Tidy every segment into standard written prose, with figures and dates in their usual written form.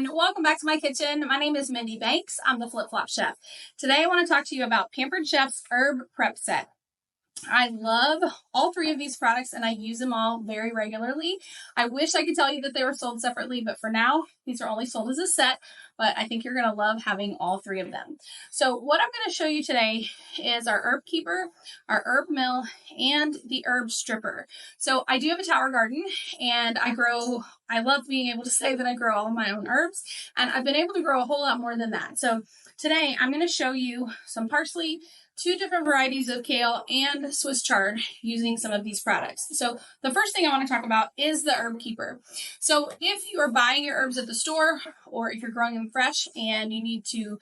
everyone. Welcome back to my kitchen. My name is Mindy Banks. I'm the Flip Flop Chef. Today I want to talk to you about Pampered Chef's Herb Prep Set. I love all three of these products and I use them all very regularly. I wish I could tell you that they were sold separately, but for now, these are only sold as a set, but I think you're going to love having all three of them. So what I'm going to show you today is our herb keeper, our herb mill, and the herb stripper. So I do have a tower garden and I love being able to say that I grow all of my own herbs, and I've been able to grow a whole lot more than that. So today I'm going to show you some parsley, 2 different varieties of kale, and Swiss chard using some of these products. So the first thing I want to talk about is the herb keeper. So if you are buying your herbs at the store, or if you're growing them fresh and you need to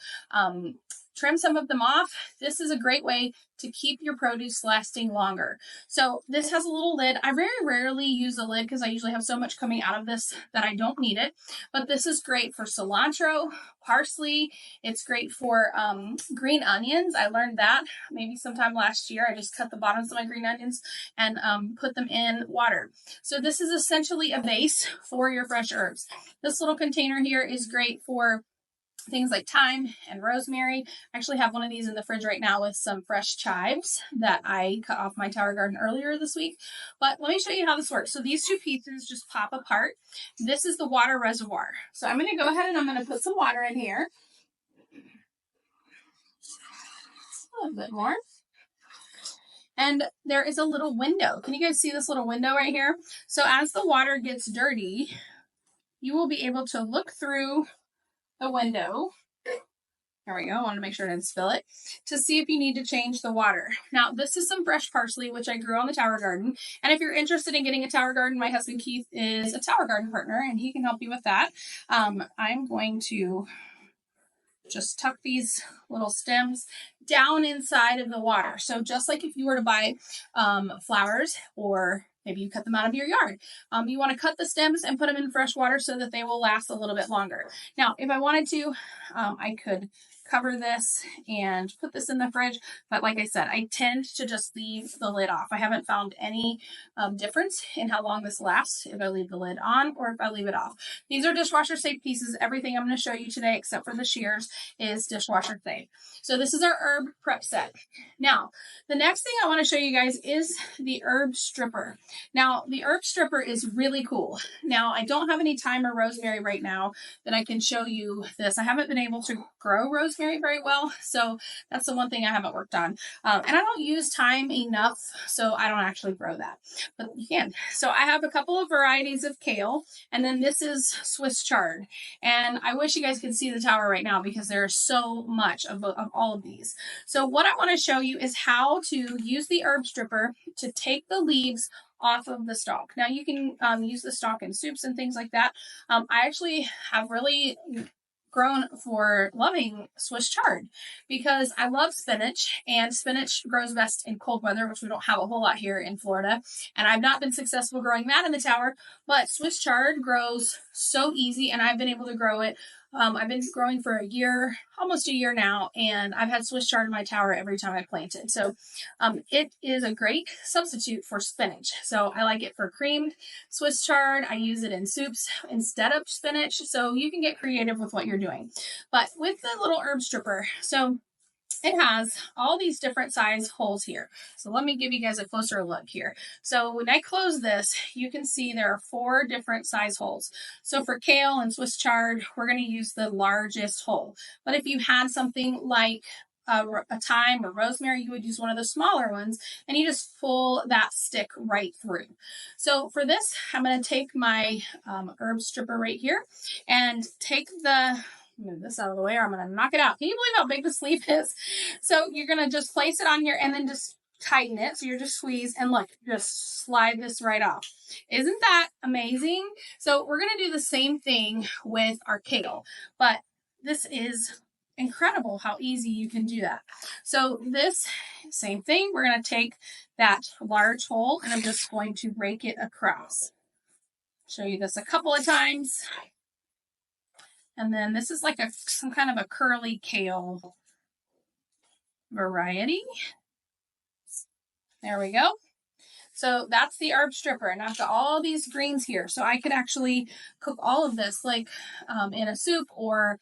trim some of them off, this is a great way to keep your produce lasting longer. So this has a little lid. I very rarely use a lid because I usually have so much coming out of this that I don't need it. But this is great for cilantro, parsley. It's great for green onions. I learned that maybe sometime last year. I just cut the bottoms of my green onions and put them in water. So this is essentially a base for your fresh herbs. This little container here is great for things like thyme and rosemary. I actually have one of these in the fridge right now with some fresh chives that I cut off my tower garden earlier this week. But let me show you how this works. So these 2 pieces just pop apart. This is the water reservoir. So I'm going to go ahead and I'm going to put some water in here. A little bit more. And there is a little window. Can you guys see this little window right here? So as the water gets dirty, you will be able to look through the window. There we go. I wanted to make sure I didn't spill it, to see if you need to change the water. Now, this is some fresh parsley, which I grew on the tower garden. And if you're interested in getting a tower garden, my husband Keith is a tower garden partner and he can help you with that. I'm going to just tuck these little stems down inside of the water. So just like if you were to buy flowers, or maybe you cut them out of your yard, you want to cut the stems and put them in fresh water so that they will last a little bit longer. Now, if I wanted to, I could cover this and put this in the fridge. But like I said, I tend to just leave the lid off. I haven't found any difference in how long this lasts if I leave the lid on or if I leave it off. These are dishwasher safe pieces. Everything I'm going to show you today, except for the shears, is dishwasher safe. So this is our herb prep set. Now, the next thing I want to show you guys is the herb stripper. Now, the herb stripper is really cool. Now, I don't have any thyme or rosemary right now that I can show you this. I haven't been able to grow rosemary very well, so that's the one thing I haven't worked on. And I don't use thyme enough, so I don't actually grow that, but you can. So I have a couple of varieties of kale, and then this is Swiss chard. And I wish you guys could see the tower right now because there's so much of all of these. So what I want to show you is how to use the herb stripper to take the leaves off of the stalk. Now you can use the stalk in soups and things like that. I actually have really grown for loving Swiss chard because I love spinach, and spinach grows best in cold weather, which we don't have a whole lot here in Florida. And I've not been successful growing that in the tower, but Swiss chard grows so easy and I've been able to grow it. I've been growing for a year, almost a year now, and I've had Swiss chard in my tower every time I planted. So it is a great substitute for spinach. So I like it for creamed Swiss chard. I use it in soups instead of spinach. So you can get creative with what you're doing. But with the little herb stripper, so it has all these different size holes here. So let me give you guys a closer look here. So when I close this, you can see there are 4 different size holes. So for kale and Swiss chard, we're going to use the largest hole. But if you had something like a thyme or rosemary, you would use one of the smaller ones, and you just pull that stick right through. So for this, I'm going to take my herb stripper right here and take move this out of the way or I'm going to knock it out. Can you believe how big the sleeve is? So you're going to just place it on here and then just tighten it. So you're just squeeze and look, just slide this right off. Isn't that amazing? So we're going to do the same thing with our kale, but this is incredible how easy you can do that. So this same thing, we're going to take that large hole and I'm just going to rake it across. Show you this a couple of times. And then this is like some kind of a curly kale variety. There we go. So that's the herb stripper. And I've got all these greens here. So I could actually cook all of this like in a soup, or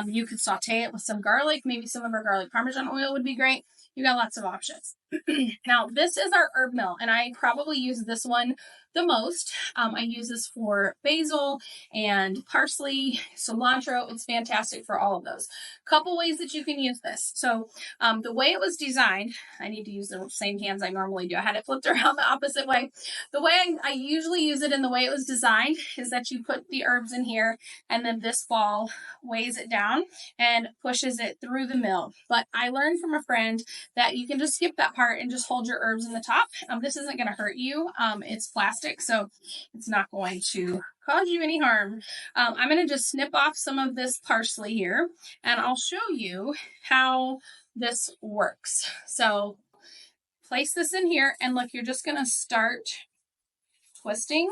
you could saute it with some garlic. Maybe some of our garlic parmesan oil would be great. You got lots of options. Now, this is our herb mill, and I probably use this one the most. I use this for basil and parsley, cilantro. It's fantastic for all of those. Couple ways that you can use this. So the way it was designed, I need to use the same hands I normally do. I had it flipped around the opposite way. The way I usually use it and the way it was designed is that you put the herbs in here, and then this ball weighs it down and pushes it through the mill. But I learned from a friend that you can just skip that part and just hold your herbs in the top. This isn't going to hurt you. It's plastic, so it's not going to cause you any harm. I'm going to just snip off some of this parsley here, and I'll show you how this works. So place this in here, and look, you're just going to start twisting,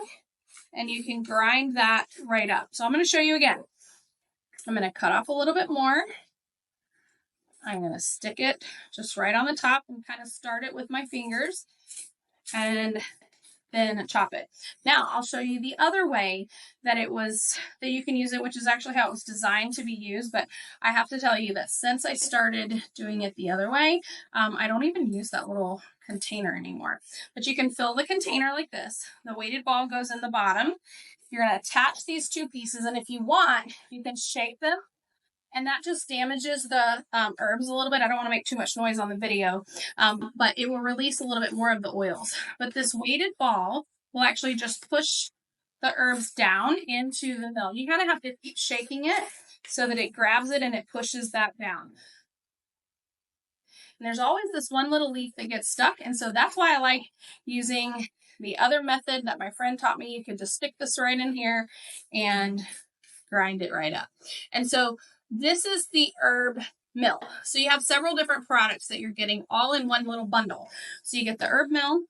and you can grind that right up. So I'm going to show you again. I'm going to cut off a little bit more. I'm going to stick it just right on the top and kind of start it with my fingers, and then chop it. Now I'll show you the other way that you can use it, which is actually how it was designed to be used. But I have to tell you that since I started doing it the other way, I don't even use that little container anymore. But you can fill the container like this. The weighted ball goes in the bottom. You're going to attach these two pieces, and if you want, you can shake them. And that just damages the herbs a little bit. I don't want to make too much noise on the video, but it will release a little bit more of the oils. But this weighted ball will actually just push the herbs down into the mill. You kind of have to keep shaking it so that it grabs it and it pushes that down. And there's always this one little leaf that gets stuck, and so that's why I like using the other method that my friend taught me. You can just stick this right in here and grind it right up. And so this is the herb mill. So you have several different products that you're getting all in one little bundle. So you get the herb mill,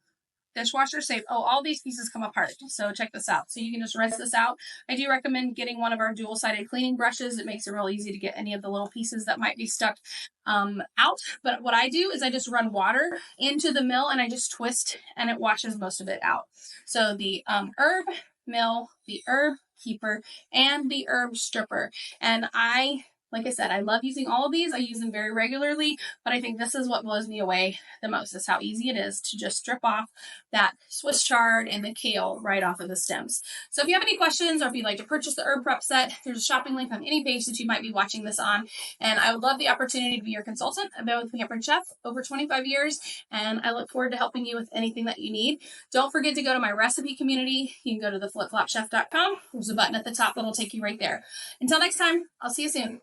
dishwasher safe. Oh, all these pieces come apart. So check this out. So you can just rinse this out. I do recommend getting one of our dual-sided cleaning brushes. It makes it real easy to get any of the little pieces that might be stuck out. But what I do is I just run water into the mill and I just twist, and it washes most of it out. So the herb mill, the herb keeper, and the herb stripper. And like I said, I love using all of these. I use them very regularly, but I think this is what blows me away the most, is how easy it is to just strip off that Swiss chard and the kale right off of the stems. So if you have any questions, or if you'd like to purchase the herb prep set, there's a shopping link on any page that you might be watching this on. And I would love the opportunity to be your consultant. I've been with Pampered Chef over 25 years, and I look forward to helping you with anything that you need. Don't forget to go to my recipe community. You can go to theflipflopchef.com. There's a button at the top that'll take you right there. Until next time, I'll see you soon.